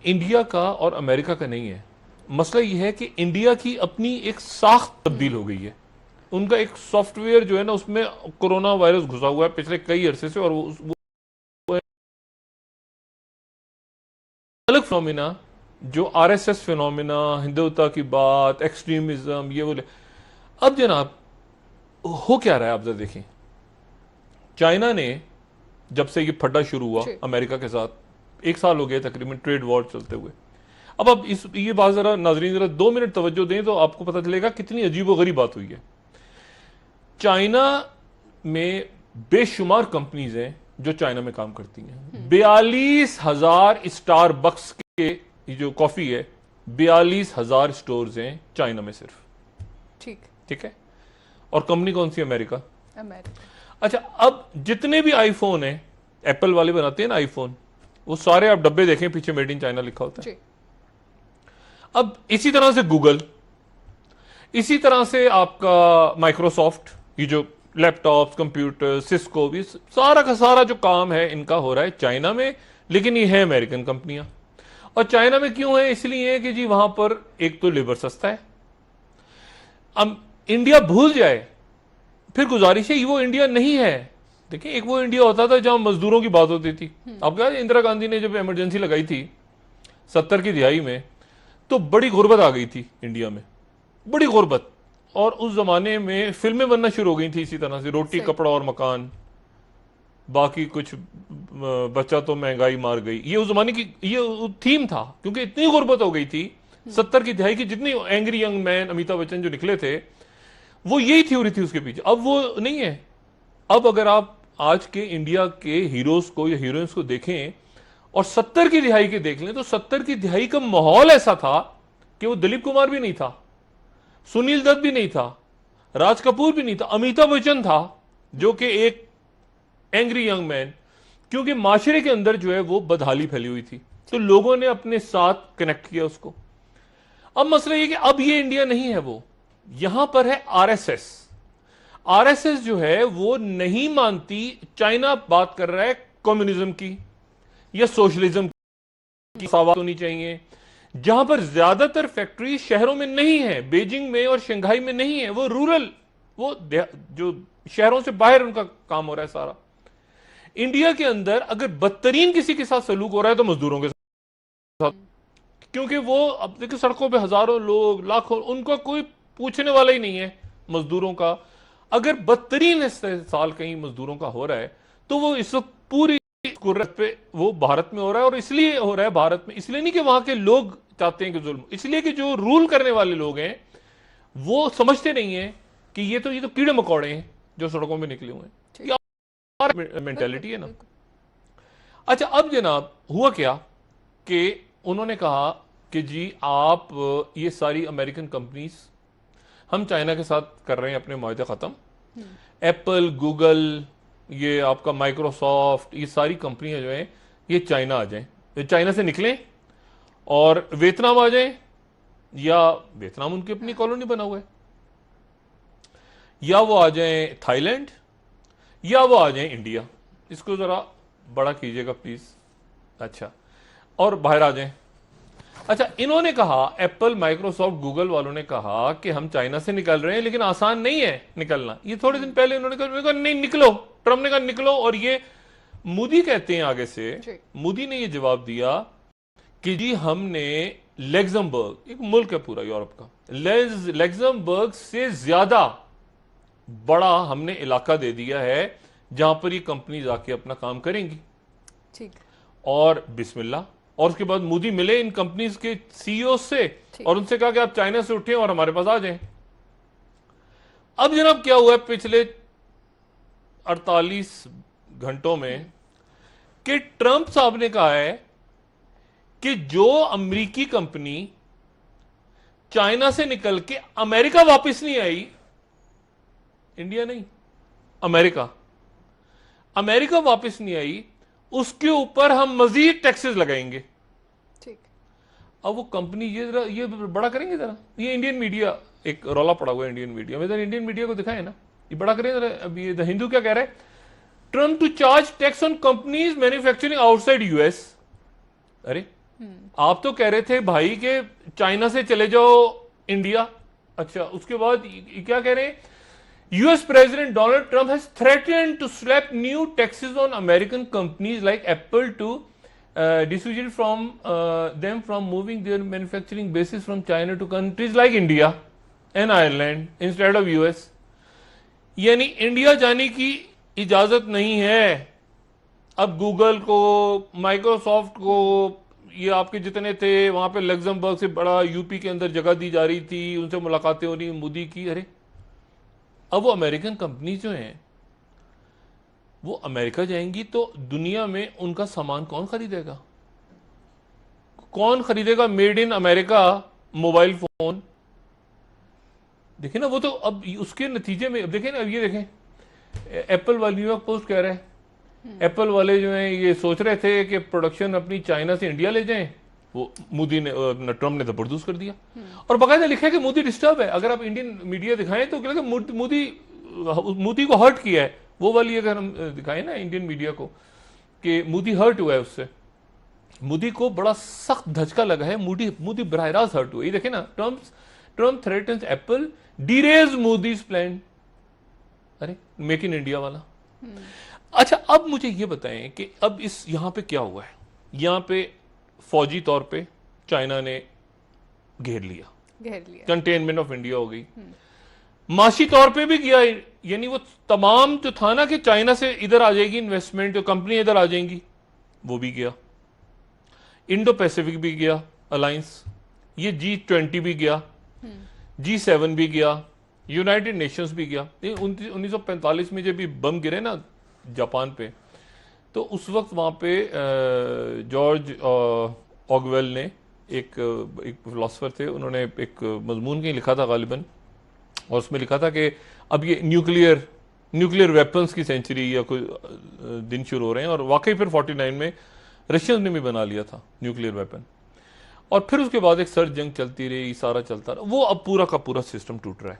India का और America का नहीं है। मसला यह है कि इंडिया की अपनी एक साख तब्दील हो गई है। उनका एक सॉफ्टवेयर जो है ना, उसमें कोरोना वायरस घुसा हुआ है पिछले कई अरसे से, और वो अलग फिनोमिना, जो आरएसएस फिनोमिना, हिंदुत्व की बात, एक्सट्रीमिज्म, ये बोले। अब जनाब हो क्या रहा है, आप जरा देखें। चाइना ने जब से ये फड्डा शुरू हुआ अमेरिका के साथ, 1 साल हो गया तकरीबन ट्रेड वॉर चलते हुए। अब इस ये बात जरा नाजरीन जरा 2 मिनट तवज्जो दें तो आपको पता चलेगा कितनी अजीब व गरीब बात हुई है। चाइना में बेशुमार कंपनीज हैं जो चाइना में काम करती हैं। 42,000 स्टारबक्स के जो कॉफी है, 42,000 स्टोर्स हैं चाइना में सिर्फ। ठीक ठीक है। और कंपनी कौन सी? अमेरिका। अमेरिका। अच्छा, अब जितने भी आईफोन हैं, एप्पल वाले बनाते हैं ना आईफोन, वो सारे आप डब्बे देखें पीछे मेड इन चाइना लिखा होता है। जी। अब इसी तरह से गूगल, इसी तरह से आपका माइक्रोसॉफ्ट, ये जो लैपटॉप्स, कंप्यूटर, सिस्को, भी सारा का सारा जो काम है इनका हो रहा है चाइना में, लेकिन ये है अमेरिकन कंपनियां। और चाइना में क्यों है? इसलिए है कि जी वहां पर एक तो लेबर सस्ता है। अब इंडिया भूल जाए, फिर गुजारिश है, वो इंडिया नहीं है। देखिए, एक वो इंडिया होता था जहां मजदूरों की बात होती थी। अब क्या, इंदिरा गांधी ने जब इमरजेंसी लगाई थी 70 की दिहाई में, तो बड़ी गुर्बत आ गई थी इंडिया में, बड़ी गुर्बत। और उस जमाने में फिल्में बनना शुरू हो गई थी इसी तरह से, रोटी कपड़ा और मकान, बाकी कुछ बच्चा तो महंगाई मार गई। ये उस जमाने की ये थीम था, क्योंकि इतनी गुर्बत हो गई थी 70 की दिहाई की। जितनी angry young man, Amitabh Bachchan जो निकले थे, वो यही थ्योरी थी उसके पीछे। अब वो नहीं है। अब अगर आप आज के इंडिया के हीरोज को या हीरोइंस को देखें और 70 की दिहाई के देख लें, तो 70 की दिहाई का माहौल ऐसा था कि वो दिलीप कुमार भी नहीं था, सुनील दत्त भी नहीं था, राज कपूर भी नहीं था, अमिताभ बच्चन था, जो कि एक एंग्री यंग मैन। क्योंकि माशरे के अंदर जो है वो बदहाली फैली हुई थी, तो लोगों ने अपने साथ कनेक्ट किया उसको। अब मसला ये कि अब ये इंडिया नहीं है, वो यहां पर है आरएसएस। आरएसएस जो है वो नहीं मानती, चाइना बात कर रहा है कम्युनिज्म की या सोशलिज्म की, सावात होनी चाहिए। जहां पर ज्यादातर फैक्ट्री शहरों में नहीं है, बीजिंग में और शंघाई में नहीं है, वो रूरल, वो जो शहरों से बाहर उनका काम हो रहा है सारा। इंडिया के अंदर अगर बदतरीन किसी के साथ सलूक हो रहा है तो मजदूरों के साथ, क्योंकि वो अब देखिए सड़कों पे हजारों लोग, लाखों, उनका कोई पूछने वाला ही नहीं है मजदूरों का। अगर बदतरीन इस्तेसाल कहीं मजदूरों का हो रहा है, तो वो इस वक्त पूरी कुर्रत पे वो भारत में हो रहा है। और इसलिए हो रहा है भारत में, इसलिए नहीं कि वहां के लोग चाहते हैं कि जुल्म, इसलिए कि जो रूल करने वाले लोग हैं वो समझते नहीं है कि ये तो कीड़े मकोड़े हैं जो सड़कों में निकले हुए हैं। ये मेंटेलिटी है ना। अच्छा, अब जनाब हुआ क्या कि उन्होंने कहा कि जी आप ये सारी अमेरिकन कंपनीज, हम चाइना के साथ कर रहे हैं अपने मुआहदे खत्म। एप्पल, गूगल, ये आपका माइक्रोसॉफ्ट, ये सारी कंपनियां जो हैं ये चाइना आ जाएं, ये चाइना से निकलें और वियतनाम आ जाएं, या वियतनाम उनकी अपनी कॉलोनी बना हुआ है, या वो आ जाएं थाईलैंड, या वो आ जाएं इंडिया। इसको जरा बड़ा कीजिएगा प्लीज। अच्छा, और बाहर आ जाएं। अच्छा, इन्होंने कहा, एप्पल, माइक्रोसॉफ्ट, गूगल वालों ने कहा कि हम चाइना से निकल रहे हैं, लेकिन आसान नहीं है निकलना। ये थोड़े दिन पहले उन्होंने कहा नहीं निकलो, ट्रम्प ने कहा निकलो। और ये मोदी कहते हैं आगे से, मोदी ने ये जवाब दिया कि जी हमने लग्जमबर्ग, एक मुल्क है पूरा यूरोप का, लग्जमबर्ग से ज्यादा बड़ा हमने इलाका दे दिया है जहां पर ये कंपनी आके अपना काम करेंगी। ठीक। और बिस्मिल्लाह। और उसके बाद मोदी मिले इन कंपनीज के सीईओ से और उनसे कहा कि आप चाइना से उठें और हमारे पास आ जाएं। अब जनाब क्या हुआ है पिछले 48 घंटों में कि ट्रंप साहब ने कहा है कि जो अमेरिकी कंपनी चाइना से निकल के अमेरिका वापस नहीं आई, इंडिया नहीं, अमेरिका वापस नहीं आई, उसके ऊपर हम मजीद टैक्सेस लगाएंगे। ठीक। अब वो कंपनी ये बड़ा करेंगे जरा। ये इंडियन मीडिया, एक रौला पड़ा हुआ है इंडियन मीडिया में, इंडियन मीडिया को दिखाए ना, ये बड़ा करें जरा। अभी द हिंदू क्या कह रहा है, Trump to charge tax on companies manufacturing outside US. अरे आप तो कह रहे थे भाई के चाइना से चले जाओ इंडिया। अच्छा, उसके बाद क्या कह रहे हैं? US President Donald Trump has threatened to slap new taxes on American companies like Apple to dissuade from them from moving their manufacturing bases from China to countries like India and Ireland instead of US. यानी India जाने की इजाजत नहीं है अब Google को, Microsoft को। ये आपके जितने थे वहां पे लग्जमबर्ग से बड़ा यूपी के अंदर जगह दी जा रही थी, उनसे मुलाकातें हो रही मोदी की। अरे अब वो अमेरिकन कंपनी जो हैं वो अमेरिका जाएंगी तो दुनिया में उनका सामान कौन खरीदेगा? कौन खरीदेगा made in America mobile phone? देखिए ना, वो तो अब उसके नतीजे में अब देखें ना, अब ये देखें एप्पल वाले, न्यूयॉर्क पोस्ट कह रहा है एप्पल वाले जो हैं ये सोच रहे थे कि प्रोडक्शन अपनी चाइना से इंडिया ले जाएं, वो मोदी ने, ट्रम्प ने जबरदस्त कर दिया। और बाकायदा लिखा है कि मोदी डिस्टर्ब है। अगर आप इंडियन मीडिया दिखाएं तो क्या मोदी को हर्ट किया है, वो वाली अगर हम दिखाएं ना इंडियन मीडिया को कि मोदी हर्ट हुआ है उससे, मोदी को बड़ा सख्त धचका लगा है, मोदी बराह रास्त हर्ट हुआ। ये देखे ना, Trump threatens Apple derails Modi's plan. अरे मेक इन इंडिया वाला। अच्छा, अब मुझे ये बताएं कि अब इस यहां पे क्या हुआ है? यहां पे फौजी तौर पे चाइना ने घेर लिया, कंटेनमेंट ऑफ इंडिया हो गई। माशी तौर पे भी किया, यानी वो तमाम जो था ना कि चाइना से इधर आ जाएगी इन्वेस्टमेंट, जो कंपनी इधर आ जाएंगी, वो भी गया। इंडो पैसिफिक भी गया अलायंस, ये G20 भी गया, G7 भी गया, यूनाइटेड नेशंस भी गया। 1945 में जब भी बम गिरे ना जापान पे, तो उस वक्त वहाँ पे जॉर्ज ऑगवेल ने एक फिलोसफर थे, उन्होंने एक मजमून कहीं लिखा था गालिबन, और उसमें लिखा था कि अब ये न्यूक्लियर वेपन्स की सेंचुरी या कोई दिन शुरू हो रहे हैं। और वाकई फिर 49 में रशियंस ने भी बना लिया था न्यूक्लियर वेपन, और फिर उसके बाद एक सर्द जंग चलती रही, सारा चलता रहा, वो अब पूरा का पूरा सिस्टम टूट रहा है।